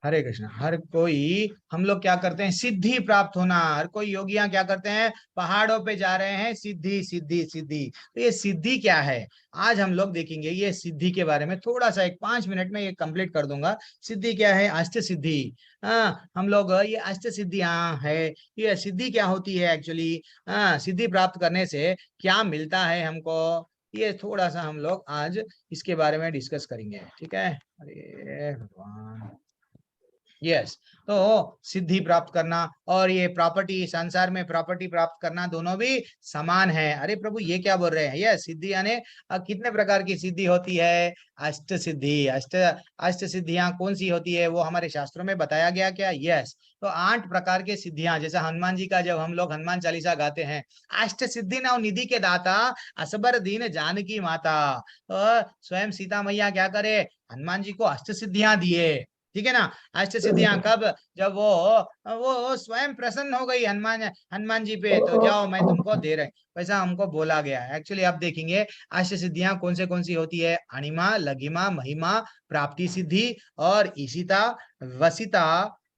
हरे कृष्ण। हर कोई, हम लोग क्या करते हैं, सिद्धि प्राप्त होना। हर कोई योगियां क्या करते हैं, पहाड़ों पे जा रहे हैं, सिद्धि सिद्धि सिद्धि। तो ये सिद्धि क्या है, आज हम लोग देखेंगे ये सिद्धि के बारे में थोड़ा सा, एक 5 मिनट में ये कंप्लीट कर दूंगा। सिद्धि क्या है, अष्ट सिद्धि। हाँ, हम लोग ये अष्ट सिद्धियां है, ये सिद्धि क्या होती है एक्चुअली। हाँ, सिद्धि प्राप्त करने से क्या मिलता है हमको, ये थोड़ा सा हम लोग आज इसके बारे में डिस्कस करेंगे, ठीक है। अरे भगवान, यस। तो सिद्धि प्राप्त करना और ये प्रॉपर्टी, संसार में प्रॉपर्टी प्राप्त करना, दोनों भी समान है। अरे प्रभु ये क्या बोल रहे हैं, ये सिद्धि यानी कितने प्रकार की सिद्धि होती है, अष्ट सिद्धि। अष्ट अष्ट सिद्धियां कौन सी होती है, वो हमारे शास्त्रों में बताया गया क्या, यस। तो 8 प्रकार के सिद्धियां, जैसा हनुमान जी का जब हम लोग हनुमान चालीसा गाते हैं, अष्ट सिद्धि नव निधि के दाता, असबर दीन जानकी माता। तो स्वयं सीता मैया क्या करे, हनुमान जी को अष्ट सिद्धियां दिए, ठीक है ना। अष्ट सिद्धियां कब, जब वो स्वयं प्रसन्न हो गई हनुमान हनुमान जी पे, तो जाओ मैं तुमको दे रहे, वैसा हमको बोला गया है। एक्चुअली आप देखेंगे अष्ट सिद्धियां कौन सी होती है, अणिमा, लघिमा, महिमा, प्राप्ति सिद्धि और ईशिता, वसिता,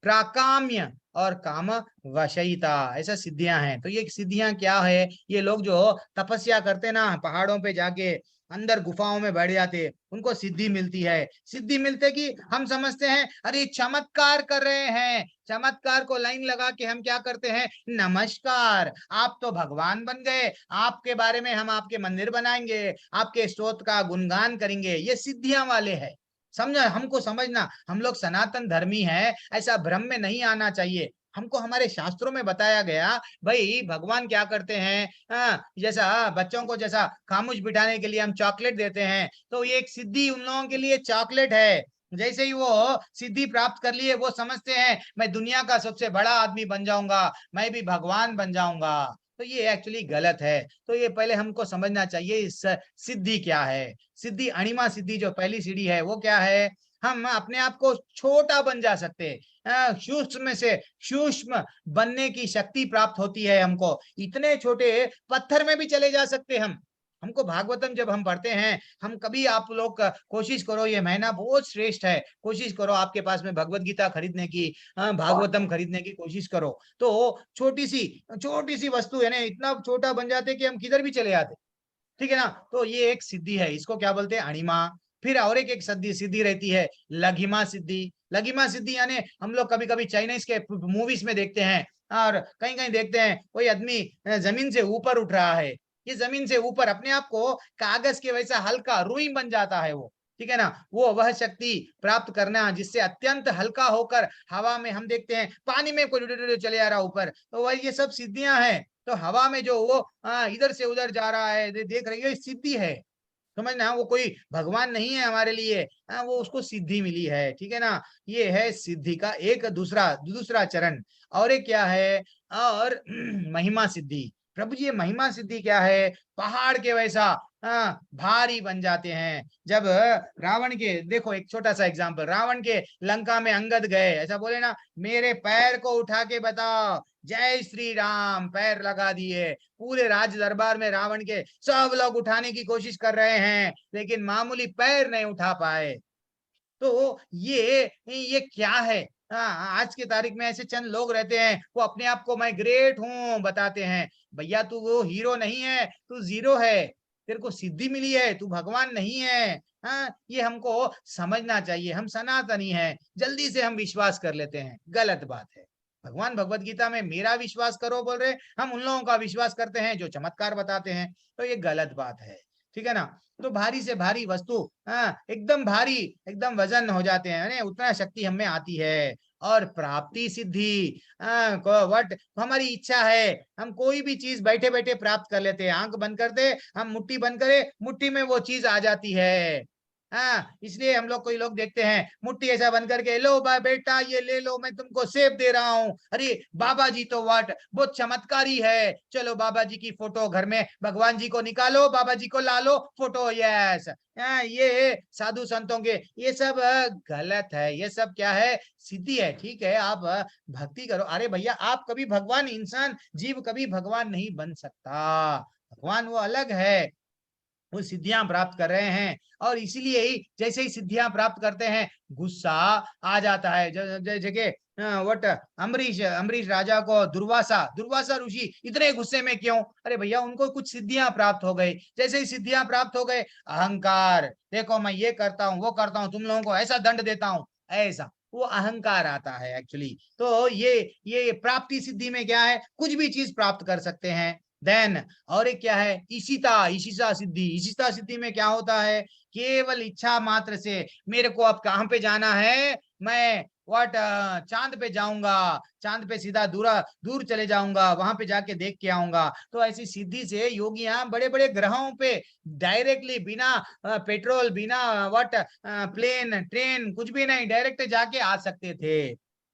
प्राकाम्य और काम वशयिता, ऐसा सिद्धियां हैं। तो ये सिद्धियां क्या है, ये लोग जो तपस्या करते ना पहाड़ों पे जाके, अंदर गुफाओं में बैठ जाते, उनको सिद्धि मिलती है। सिद्धि मिलते कि हम समझते हैं अरे चमत्कार कर रहे हैं, चमत्कार को लाइन लगा के हम क्या करते हैं, नमस्कार आप तो भगवान बन गए, आपके बारे में हम आपके मंदिर बनाएंगे, आपके स्तोत्र का गुणगान करेंगे, ये सिद्धियां वाले हैं। समझो, हमको समझना, हम लोग सनातन धर्मी हैं, ऐसा भ्रम में नहीं आना चाहिए। हमको हमारे शास्त्रों में बताया गया, भाई भगवान क्या करते हैं, जैसा बच्चों को जैसा खामोश बिठाने के लिए हम चॉकलेट देते हैं, तो ये एक सिद्धि उन लोगों के लिए चॉकलेट है। जैसे ही वो सिद्धि प्राप्त कर लिए, वो समझते हैं मैं दुनिया का सबसे बड़ा आदमी बन जाऊंगा, मैं भी भगवान बन जाऊंगा। तो ये एक्चुअली गलत है। तो ये पहले हमको समझना चाहिए इस सिद्धि क्या है। सिद्धि, अणिमा सिद्धि जो पहली सीढ़ी है, वो क्या है, हम अपने आप को छोटा बन जा सकते हैं, सूक्ष्म से सूक्ष्म बनने की शक्ति प्राप्त होती है हमको। इतने छोटे पत्थर में भी चले जा सकते हम। हमको भागवतम जब हम पढ़ते हैं, हम कभी, आप लोग कोशिश करो, ये महीना बहुत श्रेष्ठ है, कोशिश करो आपके पास में भगवत गीता खरीदने की, भागवतम खरीदने की कोशिश करो। तो छोटी सी वस्तु है ना, इतना छोटा बन जाते कि हम किधर भी चले जाते, ठीक है ना। तो ये एक सिद्धि है, इसको क्या बोलते हैं, अणिमा। फिर और एक सिद्धि सिद्धि रहती है, लघिमा सिद्धि। लघिमा सिद्धि यानी हम लोग कभी कभी चाइनीज के मूवीज में देखते हैं, और कहीं कहीं देखते हैं कोई आदमी जमीन से ऊपर उठ रहा है, ये जमीन से ऊपर अपने आप को कागज के वैसा हल्का रुई बन जाता है वो, ठीक है ना। वो वह शक्ति प्राप्त करना जिससे अत्यंत हल्का होकर हवा में, हम देखते हैं पानी में कोई चले आ रहा ऊपर, तो वह ये सब सिद्धियां हैं। तो हवा में जो वो इधर से उधर जा रहा है, देख रही है, सिद्धि है। समझना, वो कोई भगवान नहीं है हमारे लिए, वो उसको सिद्धि मिली है, ठीक है ना। ये है सिद्धि का एक दूसरा दूसरा चरण। और एक क्या है, और महिमा सिद्धि। प्रभु जी ये महिमा सिद्धि क्या है, पहाड़ के वैसा भारी बन जाते हैं। जब रावण के, देखो एक छोटा सा एग्जांपल, रावण के लंका में अंगद गए, ऐसा बोले ना, मेरे पैर को उठा के बताओ, जय श्री राम, पैर लगा दिए। पूरे राज दरबार में रावण के सब लोग उठाने की कोशिश कर रहे हैं, लेकिन मामूली पैर नहीं उठा पाए। तो ये क्या है, आज की तारीख में ऐसे चंद लोग रहते हैं, वो अपने आप को मैं ग्रेट हूं बताते हैं। भैया तू वो हीरो नहीं है, तू जीरो है, तेरे को सिद्धि मिली है, तू भगवान नहीं है। ये हमको समझना चाहिए, हम सनातनी हैं, जल्दी से हम विश्वास कर लेते हैं, गलत बात है। भगवान भगवत गीता में मेरा विश्वास करो बोल रहे, हम उन लोगों का विश्वास करते हैं जो चमत्कार बताते हैं, तो ये गलत बात है, ठीक है ना। तो भारी से भारी वस्तु, एकदम भारी, एकदम वजन हो जाते हैं, उतना शक्ति हमें आती है। और प्राप्ति सिद्धि, वट हमारी इच्छा है, हम कोई भी चीज बैठे बैठे प्राप्त कर लेते हैं, आंख बंद कर दे, हम मुट्ठी बंद करें, मुट्ठी में वो चीज आ जाती है। इसलिए हम लोग, कोई लोग देखते हैं मुट्ठी ऐसा बंद करके, लो भाई बेटा ये ले लो, मैं तुमको सेब दे रहा हूँ, अरे बाबा जी तो वट बहुत चमत्कारी है, चलो बाबा जी की फोटो घर में, भगवान जी को निकालो, बाबा जी को ला लो फोटो, यस। ये साधु संतों के, ये सब गलत है। ये सब क्या है, सिद्धि है, ठीक है, आप भक्ति करो। अरे भैया आप कभी भगवान, इंसान जीव कभी भगवान नहीं बन सकता, भगवान वो अलग है। वो सिद्धियां प्राप्त कर रहे हैं। और इसीलिए ही जैसे ही सिद्धियां प्राप्त करते हैं गुस्सा आ जाता है। जैसे कि वट अम्बरीश अम्बरीश राजा को दुर्वासा दुर्वासा ऋषि इतने गुस्से में क्यों? अरे भैया उनको कुछ सिद्धियां प्राप्त हो गई। जैसे ही सिद्धियां प्राप्त हो गए, अहंकार, देखो मैं ये करता हूँ वो करता हूँ, तुम लोगों को ऐसा दंड देता हूँ, ऐसा वो अहंकार आता है एक्चुअली। तो ये प्राप्ति सिद्धि में क्या है, कुछ भी चीज प्राप्त कर सकते हैं। देन और एक क्या है, ईशिता ईशिता सिद्धि। ईशिता सिद्धि में क्या होता है, केवल इच्छा मात्र से मेरे को अब कहां पे जाना है, मैं व्हाट चांद पे जाऊंगा, चांद पे सीधा दूर चले जाऊंगा, वहां पे जाके देख के आऊंगा। तो ऐसी सिद्धि से योगियां बड़े बड़े ग्रहों पे डायरेक्टली बिना पेट्रोल, बिना व्हाट प्लेन ट्रेन कुछ भी नहीं, डायरेक्ट जाके आ सकते थे।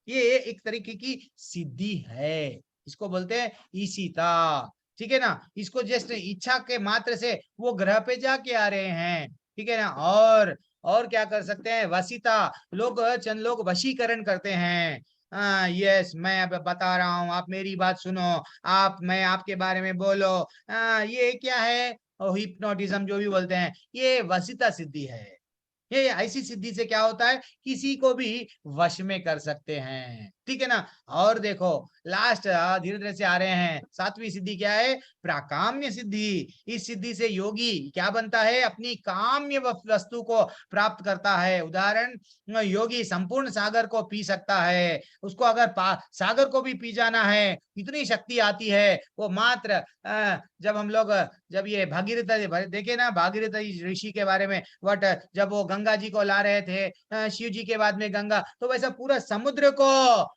ये एक तरीके की सिद्धि है, इसको बोलते हैं ईशिता। ठीक है ना, इसको जस्ट इच्छा के मात्र से वो ग्रह पे जाके आ रहे हैं। ठीक है ना, और क्या कर सकते हैं, वसीता, लोग चंद लोग वशीकरण करते हैं। यस, मैं अब बता रहा हूँ, आप मेरी बात सुनो, आप मैं आपके बारे में बोलो। ये क्या है, हिप्नोटिज्म जो भी बोलते हैं, ये वसीता सिद्धि है। ये ऐसी सिद्धि से क्या होता है, किसी को भी वश में कर सकते हैं। ठीक है ना, और देखो लास्ट धीरे धीरे से आ रहे हैं, सातवीं सिद्धि क्या है, प्राकाम्य सिद्धि। इस सिद्धि से योगी क्या बनता है, अपनी काम्य वस्तु को प्राप्त करता है। उदाहरण, योगी संपूर्ण सागर को पी सकता है, उसको अगर सागर को भी पी जाना है, इतनी शक्ति आती है। वो मात्र जब हम लोग जब ये भागीरथ देखे ना, भागीरथ ऋषि के बारे में, वट जब वो गंगा जी को ला रहे थे, शिव जी के बाद में गंगा, तो वैसा पूरा समुद्र को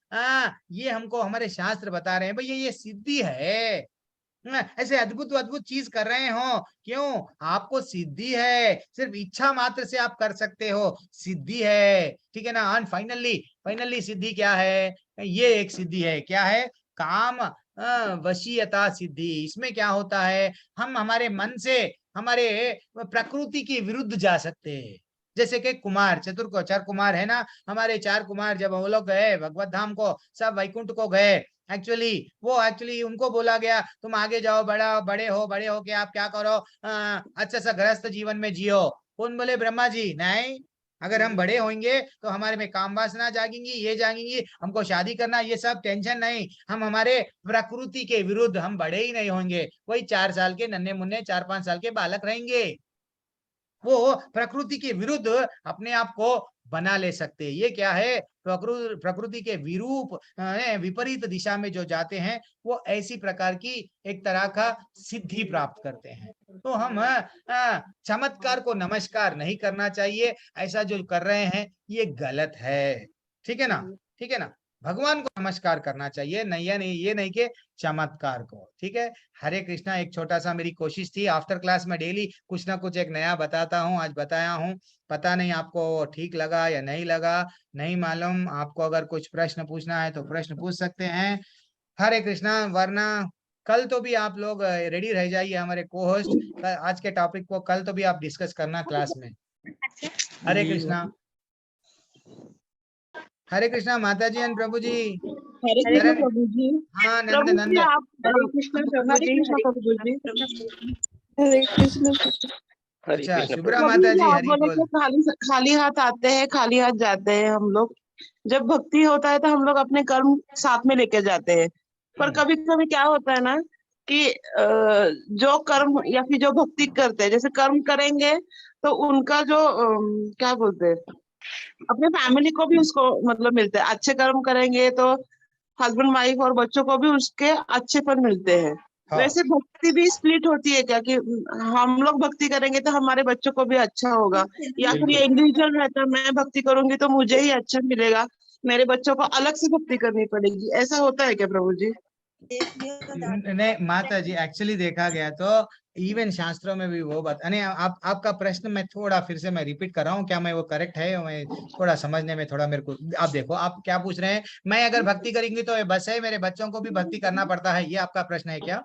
ये हमको हमारे शास्त्र बता रहे हैं भैया ये सिद्धि है। ऐसे अद्भुत अद्भुत चीज कर रहे हो, क्यों? आपको सिद्धि है, सिर्फ इच्छा मात्र से आप कर सकते हो, सिद्धि है। ठीक है ना, एंड फाइनली सिद्धि क्या है, ये एक सिद्धि है, क्या है, काम वशीयता सिद्धि। इसमें क्या होता है, हम हमारे मन से हमारे प्रकृति के विरुद्ध जा सकते हैं। जैसे कि कुमार चतुर चार कुमार है ना, हमारे चार कुमार जब वो लोग गए भगवत धाम को, सब वैकुंठ को गए, एक्चुअली उनको बोला गया तुम आगे जाओ, बड़े हो के आप क्या करो, अच्छा सा गृहस्थ जीवन में जियो। कौन बोले, ब्रह्मा जी, नहीं, अगर हम बड़े होंगे तो हमारे में काम वासना जागेंगी, ये जागेंगी, हमको शादी करना, ये सब टेंशन नहीं, हम हमारे प्रकृति के विरुद्ध हम बड़े ही नहीं होंगे, वही 4 साल के नन्हे मुन्ने 4-5 साल के बालक रहेंगे। वो प्रकृति के विरुद्ध अपने आप को बना ले सकते हैं। ये क्या है, प्रकृति के विरूप विपरीत दिशा में जो जाते हैं, वो ऐसी प्रकार की एक तरह का सिद्धि प्राप्त करते हैं। तो हम चमत्कार को नमस्कार नहीं करना चाहिए, ऐसा जो कर रहे हैं ये गलत है। ठीक है ना, ठीक है ना, भगवान को नमस्कार करना चाहिए, नहीं ये नहीं कि चमत्कार को। ठीक है, हरे कृष्णा। एक छोटा सा मेरी कोशिश थी, आफ्टर क्लास में डेली कुछ ना कुछ एक नया बताता हूँ, आज बताया हूँ। पता नहीं आपको ठीक लगा या नहीं लगा, नहीं मालूम। आपको अगर कुछ प्रश्न पूछना है तो प्रश्न पूछ सकते हैं। हरे कृष्णा। वरना कल तो भी आप लोग रेडी रह जाइए, हमारे को होस्ट आज के टॉपिक को कल तो भी आप डिस्कस करना क्लास में। हरे कृष्णा। हरे कृष्णा माता जी एंड प्रभु जी। हरे कृष्ण प्रभु जी। हाँ, प्रभु नंद जी आप हरे कृष्ण प्रभु जी, हरे प्रभु जी, हरे कृष्ण। अच्छा, शुभ्रा प्रभु माता जी जी, आप हरी बोले बोल। कि खाली खाली हाथ आते हैं, खाली हाथ जाते हैं हम लोग। जब भक्ति होता है तो हम लोग अपने कर्म साथ में लेके जाते हैं। पर कभी कभी क्या होता है ना कि जो कर्म या फिर जो भक्ति करते हैं, जैसे कर्म करेंगे तो उनका जो क्या बोलते हैं, अपने फैमिली को भी उसको मतलब मिलता है। अच्छे कर्म करेंगे तो हस्बैंड वाइफ और बच्चों को भी उसके अच्छे फल मिलते हैं। हाँ, वैसे भक्ति भी स्प्लिट होती है क्या, कि हम लोग भक्ति करेंगे तो हमारे बच्चों को भी अच्छा होगा, या फिर ये बिल्कुल इंडिविजुअल रहता है, मैं भक्ति करूंगी तो मुझे ही अच्छा मिलेगा, मेरे बच्चों को अलग से भक्ति करनी पड़ेगी, ऐसा होता है क्या प्रभु जी? नहीं माता जी, एक्चुअली देखा गया तो इवन शास्त्रों में भी वो बात नहीं। आपका प्रश्न मैं थोड़ा फिर से मैं रिपीट कर रहा हूँ, क्या मैं वो करेक्ट है, मैं थोड़ा समझने में थोड़ा मेरे को, आप देखो आप क्या पूछ रहे हैं, मैं अगर भक्ति करेंगी तो ये बस है, मेरे बच्चों को भी भक्ति करना पड़ता है, ये आपका प्रश्न है क्या?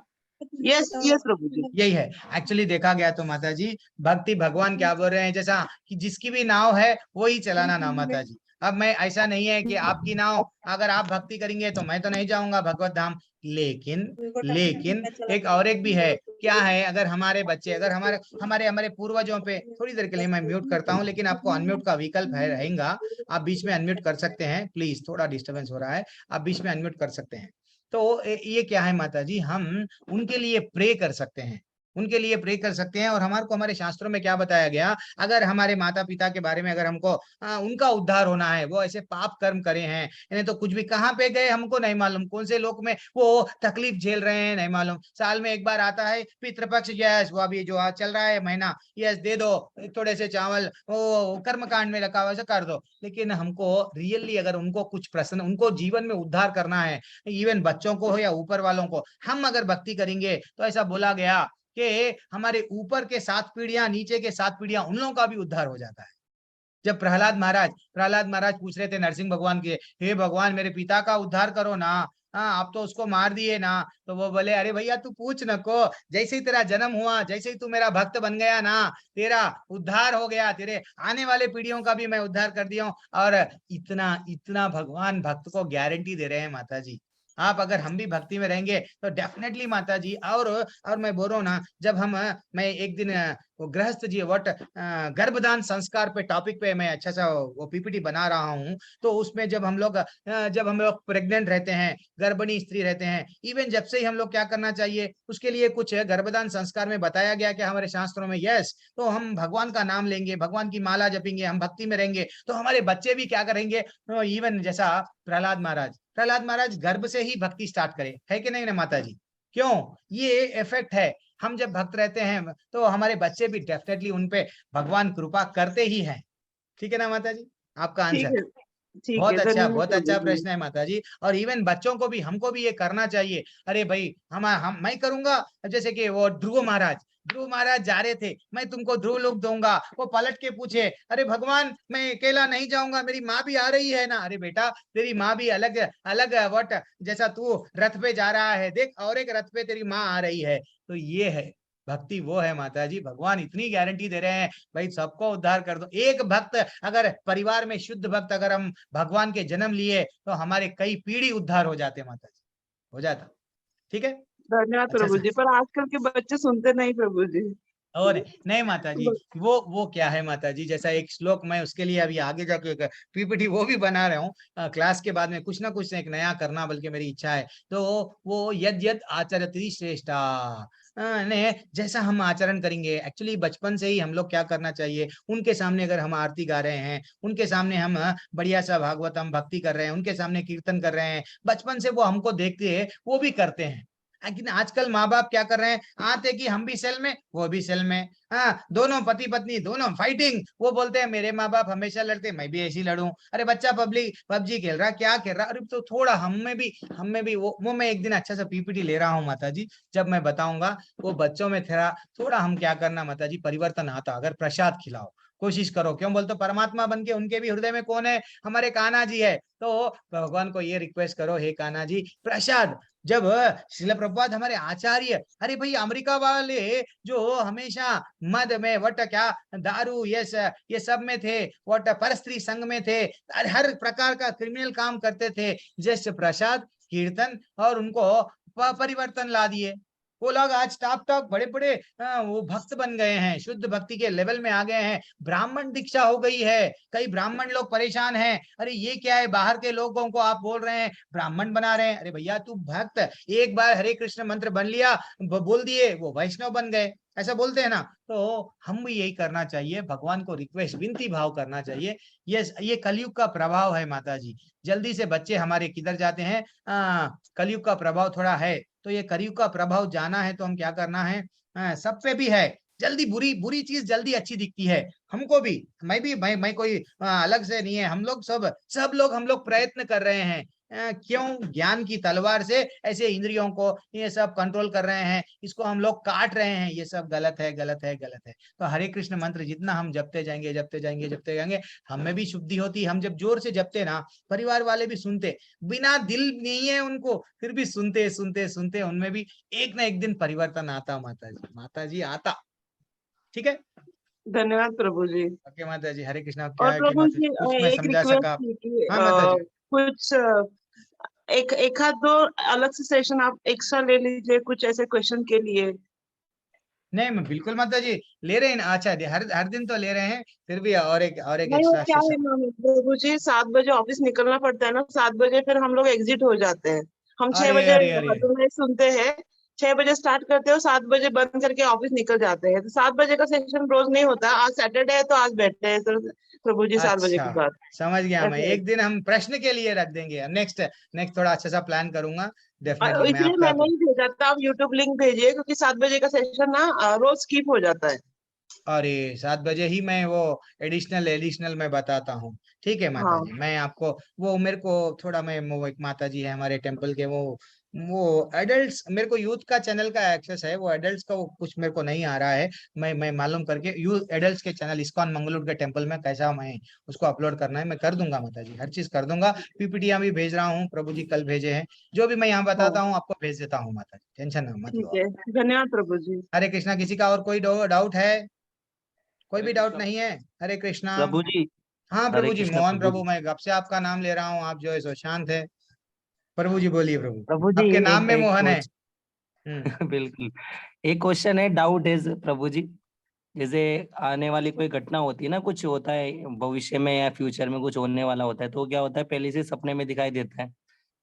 यस यस प्रभु जी। यही है। एक्चुअली देखा गया तो माता जी, भक्ति भगवान क्या बोल रहे हैं, जैसा कि जिसकी भी नाव है वो ही चलाना ना माता जी। अब मैं, ऐसा नहीं है कि आपकी नाव, अगर आप भक्ति करेंगे तो मैं तो नहीं जाऊंगा भगवत धाम, लेकिन लेकिन एक भी है, क्या है, अगर हमारे बच्चे, अगर हमारे हमारे हमारे पूर्वजों पे, थोड़ी देर के लिए मैं म्यूट करता हूँ, लेकिन आपको अनम्यूट का विकल्प है, रहेगा, आप बीच में अनम्यूट कर सकते हैं, प्लीज, थोड़ा डिस्टरबेंस हो रहा है, आप बीच में अनम्यूट कर सकते हैं। तो ये क्या है माता जी, हम उनके लिए प्रे कर सकते हैं, उनके लिए प्रे कर सकते हैं। और हमारे को, हमारे शास्त्रों में क्या बताया गया, अगर हमारे माता पिता के बारे में, अगर हमको उनका उद्धार होना है, वो ऐसे पाप कर्म करे हैं, इन्हें तो कुछ भी, कहाँ पे गए हमको नहीं मालूम, कौन से लोक में वो तकलीफ झेल रहे हैं नहीं मालूम, साल में एक बार आता है पितृपक्ष, यस, वो अभी जो चल रहा है महीना, यस, दे दो थोड़े से चावल, वो कर्म कांड में रखा हुआ है, कर दो। लेकिन हमको रियली अगर उनको कुछ प्रश्न, उनको जीवन में उद्धार करना है, इवन बच्चों को हो या ऊपर वालों को, हम अगर भक्ति करेंगे तो ऐसा बोला गया कि हमारे ऊपर के 7 पीढ़ियां, नीचे के 7 पीढ़ियां, उन लोगों का भी उद्धार हो जाता है। जब प्रहलाद महाराज पूछ रहे थे नरसिंह भगवान के, हे भगवान मेरे पिता का उद्धार करो ना, हाँ आप तो उसको मार दिए ना, तो वो बोले, अरे भैया तू पूछ न को, जैसे ही तेरा जन्म हुआ, जैसे ही तू मेरा भक्त बन गया ना, तेरा उद्धार हो गया, तेरे आने वाले पीढ़ियों का भी मैं उद्धार कर दिया हूँ। और इतना इतना भगवान भक्त को गारंटी दे रहे हैं माता जी, आप अगर, हम भी भक्ति में रहेंगे तो डेफिनेटली माता जी। और मैं बोल रहा हूँ ना, जब हम, मैं एक दिन वो गृहस्थ जी वट गर्भदान संस्कार पे टॉपिक पे मैं अच्छा सा वो पीपीटी बना रहा हूँ, तो उसमें जब हम लोग प्रेग्नेंट रहते हैं, गर्भिणी स्त्री रहते हैं, इवन जब से ही हम लोग क्या करना चाहिए, उसके लिए कुछ गर्भदान संस्कार में बताया गया कि हमारे शास्त्रों में, यस, तो हम भगवान का नाम लेंगे, भगवान की माला जपेंगे, हम भक्ति में रहेंगे, तो हमारे बच्चे भी क्या करेंगे, इवन जैसा प्रहलाद महाराज गर्भ से ही भक्ति स्टार्ट करे, है कि नहीं ना माता जी? क्यों? ये इफेक्ट है, हम जब भक्त रहते हैं तो हमारे बच्चे भी डेफिनेटली उन पे भगवान कृपा करते ही हैं। ठीक है ना माता जी? आपका ठीक आंसर है, ठीक है, धन्यवाद बहुत प्रभु अच्छा जी। प्रश्न है माता जी। और इवन बच्चों को भी, हमको भी ये करना चाहिए। अरे भाई, हम मैं करूंगा, जैसे कि वो ध्रुव महाराज जा रहे थे, मैं तुमको ध्रुव लोक दूंगा, वो पलट के पूछे, अरे भगवान मैं अकेला नहीं जाऊंगा, मेरी माँ भी आ रही है ना, अरे बेटा तेरी माँ भी अलग अलग वट, जैसा तू रथ पे जा रहा है, देख और एक रथ पे तेरी माँ आ रही है। तो ये है भक्ति, वो है माता जी, भगवान इतनी गारंटी दे रहे हैं, भाई सबको उद्धार कर दो। एक भक्त, अगर परिवार में शुद्ध भक्त, अगर हम भगवान के जन्म लिए, तो हमारे कई पीढ़ी उद्धार हो जाते माता जी, हो जाता। ठीक है, धन्यवाद अच्छा प्रभु सर। जी, पर आजकल के बच्चे सुनते नहीं प्रभु जी। और नहीं माता जी, वो क्या है माता जी, जैसा एक श्लोक, मैं उसके लिए अभी आगे जाके एक पीपीटी वो भी बना रहा हूँ, क्लास के बाद में कुछ ना कुछ एक नया करना, बल्कि मेरी इच्छा है। तो वो यद यद आचरति श्रेष्ठा, ने जैसा हम आचरण करेंगे, एक्चुअली बचपन से ही हम लोग क्या करना चाहिए, उनके सामने अगर हम आरती गा रहे हैं, उनके सामने हम बढ़िया सा भागवत हम भक्ति कर रहे हैं, उनके सामने कीर्तन कर रहे हैं, बचपन से वो हमको देखते हैं, वो भी करते हैं। लेकिन आजकल माँ बाप क्या कर रहे हैं, आते कि हम भी सेल में, वो भी सेल में, हाँ दोनों पति पत्नी दोनों फाइटिंग, वो बोलते हैं मेरे माँ बाप हमेशा लड़ते, मैं भी ऐसी लड़ूं, अरे बच्चा पबजी खेल रहा, क्या खेल रहा, अरे तो थोड़ा हम में भी वो मैं एक दिन अच्छा सा पीपीटी ले रहा हूँ माता जी, जब मैं बताऊंगा, वो बच्चों में थोड़ा थोड़ा हम क्या करना माता जी, परिवर्तन आता, अगर प्रसाद खिलाओ, कोशिश करो, क्यों बोलते, परमात्मा बन के उनके भी हृदय में कौन है, हमारे कान्हा जी है, तो भगवान को ये रिक्वेस्ट करो, हे कान्हा जी प्रसाद। जब श्रील प्रभुपाद हमारे आचार्य, अरे भाई अमेरिका वाले जो हमेशा मद में वट क्या, दारू, ये सब में थे, वट परस्त्री संघ में थे, हर प्रकार का क्रिमिनल काम करते थे, जस्ट प्रसाद कीर्तन और उनको परिवर्तन ला दिए। वो लोग आज टॉप टॉप बड़े बड़े वो भक्त बन गए हैं, शुद्ध भक्ति के लेवल में आ गए हैं, ब्राह्मण दीक्षा हो गई है, कई ब्राह्मण लोग परेशान हैं, अरे ये क्या है, बाहर के लोगों को आप बोल रहे हैं ब्राह्मण बना रहे हैं, अरे भैया तू भक्त, एक बार हरे कृष्ण मंत्र बन लिया, बोल दिए, वो वैष्णव बन गए, ऐसा बोलते हैं ना। तो हम भी यही करना चाहिए, भगवान को रिक्वेस्ट, विनती भाव करना चाहिए। ये कलयुग का प्रभाव है माता जी, जल्दी से बच्चे हमारे किधर जाते हैं, कलयुग का प्रभाव थोड़ा है, तो ये कलयुग का प्रभाव जाना है तो हम क्या करना है, सब पे भी है, जल्दी बुरी बुरी चीज जल्दी अच्छी दिखती है, हमको भी, मैं कोई अलग से नहीं है, हम लोग सब लोग हम लोग प्रयत्न कर रहे हैं, क्यों, ज्ञान की तलवार से ऐसे इंद्रियों को ये सब कंट्रोल कर रहे हैं, इसको हम लोग काट रहे हैं, ये सब गलत है, गलत है, गलत है। तो हरे कृष्ण मंत्र जितना हम जपते जाएंगे, जपते जाएंगे, जपते जाएंगे, हमें भी शुद्धि होती, हम जब जोर से जपते ना, परिवार वाले भी सुनते, बिना दिल नहीं है उनको, फिर भी सुनते सुनते सुनते, उनमें भी एक ना एक दिन परिवर्तन आता माता जी, माता जी आता। ठीक है, धन्यवाद प्रभु जी। ओके माता जी, हरे कृष्णा। क्या और है कि प्रभु माता जी जी कुछ मैं एक समझा रिक्वेस्ट सका। थी कि हाँ माता जी। कुछ एक आध दो अलग से सेशन आप एक्स्ट्रा ले लीजिए कुछ ऐसे क्वेश्चन के लिए। नहीं मैं बिल्कुल माता जी ले रहे हैं ना। अच्छा हर हर दिन तो ले रहे हैं, फिर भी और एक नहीं वो एक्स्ट्रा क्या है सेशन। ना प्रभु जी, 7 बजे ऑफिस निकलना पड़ता है ना, 7 बजे फिर हम लोग एग्जिट हो जाते हैं। हम छह अरे बजे अरे अरे। तुम्हें सुनते हैं, 6 बजे स्टार्ट करते हो, 7 बजे बंद करके ऑफिस निकल जाते हैं। तो 7 बजे का सेशन रोज नहीं होता, आज सैटरडे है तो आज बैठते हैं तो प्रभु जी 7 बजे अच्छा के बाद समझ गया मैं। ऐसे है। एक दिन हम प्रश्न के लिए रख देंगे। नेक्स्ट नेक्स्ट थोड़ा अच्छा सा प्लान करूंगा। डेफिनेटली मैं इसलिए आपका। मैंने ही भेजा था, आप यूट्यूब लिंक भेजिए क्योंकि 7 बजे का सेशन ना रोज स्किप हो जाता है। अरे 7 बजे ही मैं वो एडिशनल एडिशनल मैं बताता हूँ। ठीक है माता हाँ जी, मैं आपको वो मेरे को थोड़ा मैं वो एक माता जी है हमारे टेम्पल के वो एडल्ट्स मेरे को यूथ का चैनल का एक्सेस है। वो एडल्ट्स का वो कुछ मेरे को नहीं आ रहा है। मैं मालूम करके यूथ एडल्ट्स के चैनल इस्कॉन मंगलूर के टेम्पल में कैसा मैं उसको अपलोड करना है मैं कर दूंगा माता जी, हर चीज कर दूंगा। पीपीटियां भी भेज रहा हूँ, प्रभु जी कल भेजे हैं। जो भी मैं यहाँ बताता हाँ हूँ आपको भेज देता हूँ माता जी, टेंशन ना मत लो ठीक आप। है, धन्यवाद प्रभु जी। हरे कृष्णा। किसी का और कोई डाउट है? कोई भी डाउट नहीं है? हरे कृष्णा। प्रभु जी। हाँ हरे प्रभु जी, कृष्ण मोहन प्रभु प्रभु, जी। मैं कब से आपका नाम ले रहा हूँ, आप जो है सो शांत है। प्रभु जी बोलिए प्रभु। प्रभु जी आपके नाम एक में एक मोहन है। क्वेश्चन। हम्म। बिल्कुल। एक क्वेश्चन है, डाउट है प्रभु जी। जैसे आने वाली कोई घटना होती है ना, कुछ होता है भविष्य में या फ्यूचर में कुछ होने वाला होता है, तो क्या होता है पहले से सपने में दिखाई देता है,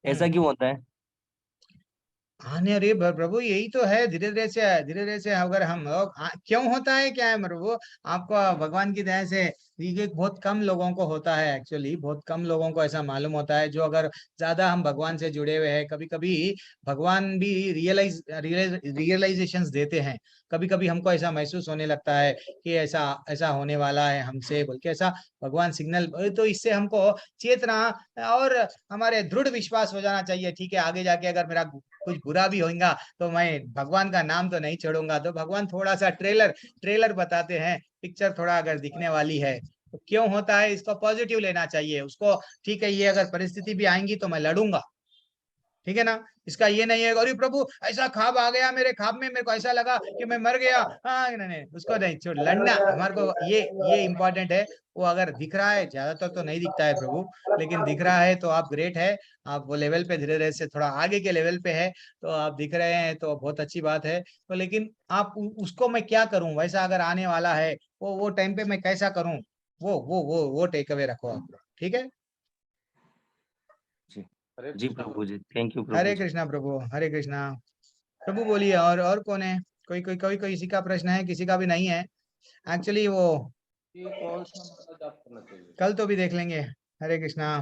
ऐसा हम्म। क्यों होता है? हाँ नहीं अरे प्रभु यही तो है। धीरे धीरे से अगर हम लोग क्यों होता है क्या है प्रभु, आपको भगवान की दया से ये बहुत कम लोगों को होता है। एक्चुअली बहुत कम लोगों को ऐसा मालूम होता है, जो अगर ज्यादा हम भगवान से जुड़े हुए हैं। कभी कभी भगवान भी रियलाइजेशंस देते हैं। कभी कभी हमको ऐसा महसूस होने लगता है कि ऐसा ऐसा होने वाला है हमसे, बल्कि ऐसा भगवान सिग्नल। तो इससे हमको चेतना और हमारे दृढ़ विश्वास हो जाना चाहिए। ठीक है, आगे जाके अगर मेरा कुछ बुरा भी होगा तो मैं भगवान का नाम तो नहीं छोड़ूंगा। तो भगवान थोड़ा सा ट्रेलर ट्रेलर बताते हैं, पिक्चर थोड़ा अगर दिखने वाली है तो क्यों होता है, इसको पॉजिटिव लेना चाहिए उसको। ठीक है, ये अगर परिस्थिति भी आएंगी तो मैं लड़ूंगा। ठीक है ना। इसका ये नहीं है अरे प्रभु ऐसा ख्वाब आ गया मेरे ख्वाब में, मेरे को ऐसा लगा कि मैं मर गया। हाँ नहीं नहीं, उसको नहीं छोड़ लड़ना हमारे को। ये इम्पोर्टेंट है। वो अगर दिख रहा है, ज्यादातर तो नहीं दिखता है प्रभु, लेकिन दिख रहा है तो आप ग्रेट है। आप वो लेवल पे धीरे धीरे से थोड़ा आगे के लेवल पे है, तो आप दिख रहे हैं तो बहुत अच्छी बात है। तो लेकिन आप उसको मैं क्या करूं, वैसा अगर आने वाला है वो टाइम पे मैं कैसा करूं, वो टेक अवे रखो आप लोग। ठीक है। जी। जी प्रभु जी, थैंक यू प्रभु हरे जी। कृष्णा प्रभु, हरे कृष्णा। प्रभु बोलिए। और कौन है? कोई किसी का प्रश्न है? किसी का भी नहीं है एक्चुअली वो कल तो भी देख लेंगे। हरे कृष्णा।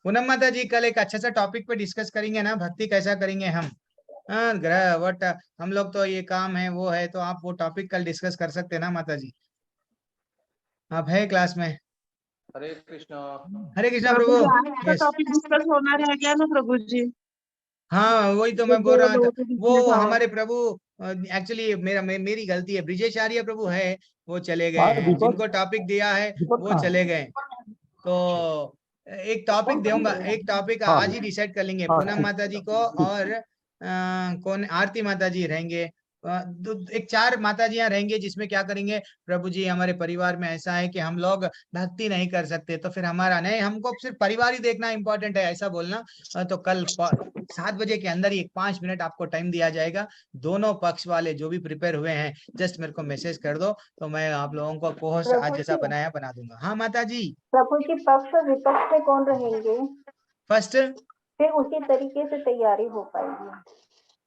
पूनम माता जी कल एक अच्छा सा टॉपिक पे डिस्कस करेंगे ना, भक्ति कैसा करेंगे हम। हाँ ग्रह वट हम लोग तो ये काम है वो है, तो आप वो टॉपिक कल डिस्कस कर सकते हैं ना माता जी, आप है क्लास में। हरे कृष्णा। हरे कृष्णा प्रभु प्रभु। जी आज का यस। टॉपिक डिस्कस होना रह गया ना प्रभु जी, हाँ वही तो जो मैं बोल दो रहा था। लोगों के बीच में वो था। हमारे प्रभु एक्चुअली मेरी गलती है। ब्रिजेश आर्य प्रभु है, वो चले गए हैं। जिनको टॉपिक दिया है वो चले गए। तो एक टॉपिक दूंगा, एक टॉपिक आज ही डिसाइड कर लेंगे। पूनम माता जी को और कौन, आरती माता जी रहेंगे। एक 4 माताजियां रहेंगे, जिसमें क्या करेंगे, प्रभु जी हमारे परिवार में ऐसा है कि हम लोग भक्ति नहीं कर सकते, तो फिर हमारा नहीं, हमको सिर्फ परिवार ही देखना इंपॉर्टेंट है ऐसा बोलना। तो कल 7 बजे के अंदर ही 5 मिनट आपको टाइम दिया जाएगा। दोनों पक्ष वाले जो भी प्रिपेयर हुए हैं जस्ट मेरे को मैसेज कर दो, तो मैं आप लोगों को कोहोस्ट आज प्रभु जैसा जी, बनाया बना दूंगा। हाँ माता जी। प्रभु जी पक्ष और विपक्ष में कौन रहेंगे? फर्स्ट। फिर उसी तरीके से तैयारी हो पाएगी।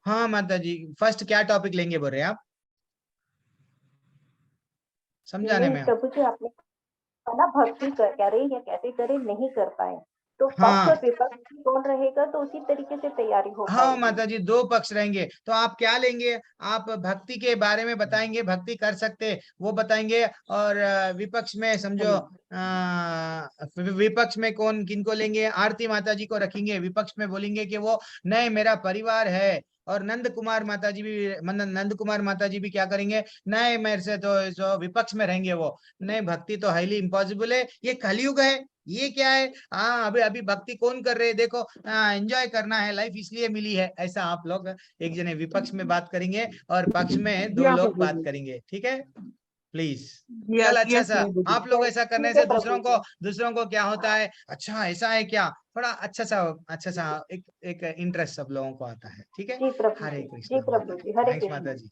हाँ माता जी, फर्स्ट क्या टॉपिक लेंगे बोल रहे हैं आप, समझाने नहीं में। प्रभु जी, आपने कहा ना भक्ति करें या कैसे करें नहीं कर पाए, तो पक्ष हाँ और विपक्ष में कौन रहेगा तो उसी तरीके से तैयारी हो हाँ पाएगी। माता जी, 2 पक्ष रहेंगे। तो आप क्या लेंगे, आप भक्ति के बारे में बताएंगे, भक्ति कर सकते वो बताएंगे। और विपक्ष में समझो विपक्ष में कौन किनको लेंगे, आरती माता जी को रखेंगे विपक्ष में, बोलेंगे कि वो नहीं मेरा परिवार है। और नंद कुमार माता जी भी, नंद कुमार माता जी भी क्या करेंगे, नहीं मेरे से तो विपक्ष में रहेंगे वो। नहीं भक्ति तो हाईली इम्पॉसिबल है, ये कलयुग है, ये क्या है। हाँ अभी अभी भक्ति कौन कर रहे हैं देखो, एंजॉय करना है, लाइफ इसलिए मिली है, ऐसा आप लोग एक जने विपक्ष में बात करेंगे और पक्ष में जी 2 हाँ लोग प्रभु बात जी। करेंगे। ठीक है। प्लीज। Yes, कल अच्छा yes, सा प्रभु जी। आप लोग ऐसा करने ठीक है से प्रभु दूसरों को क्या होता है, अच्छा ऐसा है क्या, थोड़ा अच्छा सा एक इंटरेस्ट सब लोगों को आता है। ठीक है, जी प्रभु हरे जी, कृष्णा जी प्रभु माता जी, जी, हरे थैंक्स माता कृष्ण। जी,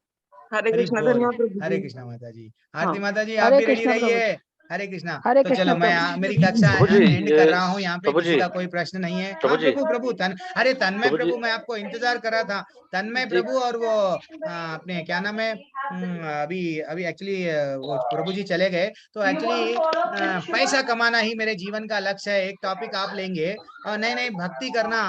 हरे हरि कृष्णा, बोल, धन्यवाद प्रभु हरे जी। कृष्णा माता जी। हाँ। आरती माता जी आप हरे भी रेडी कृष्णा प्रभु रहिए। हरे कृष्णा। हरे तो कृष्णा चलो मैं प्रभु मेरी कक्षा प्रभु जी, एंड कर रहा हूँ यहाँ पे, प्रभु किसी जी, का कोई प्रश्न नहीं है। प्रभु हाँ जी, प्रभु अरे तन्मय प्रभु जी, प्रभु, मैं आपको इंतजार कर रहा था। तन्मय जी, प्रभु और वो अपने क्या नाम है, अभी अभी एक्चुअली वो प्रभु जी चले गए। तो एक्चुअली पैसा कमाना ही मेरे जीवन का लक्ष्य है। एक टॉपिक आप लेंगे और नहीं नहीं भक्ति करना,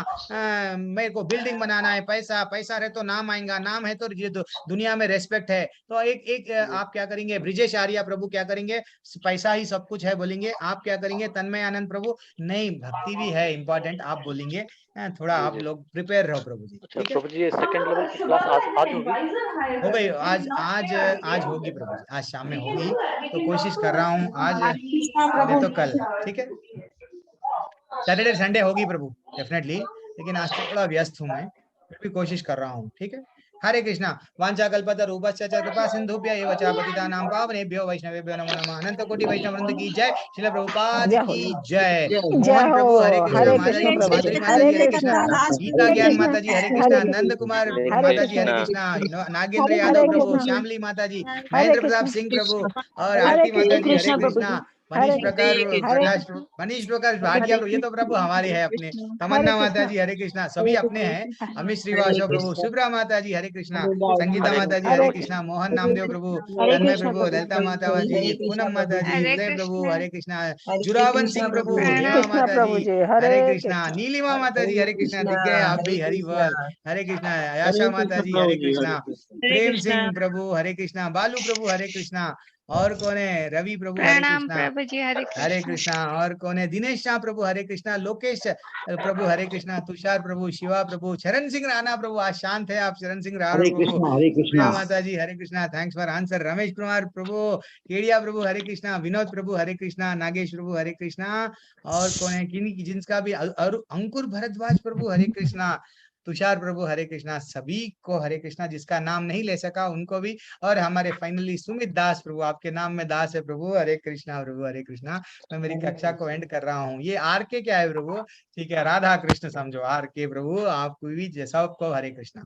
मेरे को बिल्डिंग बनाना है, पैसा पैसा रहे तो नाम आएगा, नाम है तो ये दुनिया में रेस्पेक्ट है। तो एक आप क्या करेंगे, ब्रिजेश आर्या प्रभु क्या करेंगे, पैसा ही सब कुछ है बोलेंगे। आप क्या करेंगे, तन्मय आनंद प्रभु, नहीं भक्ति भी है इंपॉर्टेंट आप बोलेंगे। थोड़ा जी, आप जी। लोग प्रिपेयर रहो प्रभु जी। अच्छा ठीक है, प्रभु जी, ये सेकंड लेवल की क्लास आज होगी? हो गई आज आज आज होगी प्रभु जी, आज शाम में होगी। तो कोशिश कर रहा हूँ आज, हरे कृष्णा नहीं प्रभु। तो कल। ठीक है, सैटरडे संडे होगी प्रभु डेफिनेटली, लेकिन आज थोड़ा व्यस्त हूँ मैं, फिर भी कोशिश कर रहा हूँ। ठीक है, हरे कृष्णा। वांछा कल्पतरूपस्य च कृपा सिंधुभ्य एव च पतितानां पावनेभ्यो वैष्णवेभ्यो नमो नमः। अनंत कोटि वैष्णव वृंद की जय, श्रील प्रभुपाद जय हो की जय। जय मोहन हो। प्रभु हरे कृष्णा, हरे माधुरी कृष्ण प्रभु प्रभु जी, माधुरी माता हरे जी हरे कृष्णा, कृष्णा गीता हरे ज्ञान कृष्णा माता जी हरे हरे कृष्णा, नंद कृष्णा कुमार हरे माता जी हरे कृष्णा। कृष्णा, नागेंद्र यादव हरे प्रभु, कृष्णा श्यामली माता जी, हरे महेंद्र प्रताप कृष्ण सिंह प्रभु और हरे आरती माता कृष्ण जी हरे कृष्ण प्रभु कृष्णा, जी। मनीष हरे प्रकार हरे प्रकाश, मनीष प्रकाश भाटिया हरे प्रभु, ये तो प्रभु हमारे हैं अपने। हरे तमन्ना माता कृष्ण जी हरे कृष्णा, सभी अपने हैं। अमित श्रीवास्तव प्रभु, सुब्रा माता जी हरे कृष्णा, संगीता हरे माता जी हरे हरे कृष्णा, मोहन नामदेव प्रभु, हरे तन्मय कृष्ण प्रभु, प्रभु ललिता माता जी, हरे कृष्ण पूनम प्रभु माता जी, जी। उदय प्रभु हरे कृष्णा, हरे जुरावन कृष्ण सिंह प्रभु, प्रभु हरे हेमा कृष्ण माता प्रभु जी जी हरे हरे कृष्णा, कृष्ण नीलिमा माता जी हरे हरे कृष्णा, कृष्ण दिख गए आप हरे भी, हरि कृष्ण बोल, हरे कृष्णा। हरे आशा माता कृष्ण जी प्रभु हरे जी हरे कृष्णा, कृष्ण प्रेम सिंह प्रभु हरे कृष्णा, बालू प्रभु हरे कृष्णा, और कौन है, रवि प्रभु हरे प्रणाम कृष्णा, प्रभु जी, हरे हरे कृष्ण। कृष्णा, और कौन है, दिनेश शाह प्रभु हरे कृष्णा, लोकेश प्रभु हरे कृष्णा, तुषार प्रभु, शिवा प्रभु, चरण सिंह राणा प्रभु, आज शांत है आप, चरण सिंह राणा प्रभु, हरे कृष्णा। सुप्रिया माता ji Hare Krishna, thanks for answer, Ramesh Kumar प्रभु, केडिया प्रभु हरे कृष्णा, विनोद प्रभु हरे कृष्णा, नागेश प्रभु हरे कृष्णा, और कौन है जिनका भी अंकुर भरद्वाज प्रभु हरे कृष्णा, तुषार प्रभु हरे कृष्णा, सभी को हरे कृष्णा, जिसका नाम नहीं ले सका उनको भी। और हमारे फाइनली सुमित दास प्रभु, आपके नाम में दास है प्रभु, हरे कृष्णा प्रभु हरे कृष्णा। मैं मेरी कक्षा को एंड कर रहा हूँ। ये आर के क्या है प्रभु, ठीक है, राधा कृष्ण समझो, आर के प्रभु, आपको भी सबको हरे कृष्णा।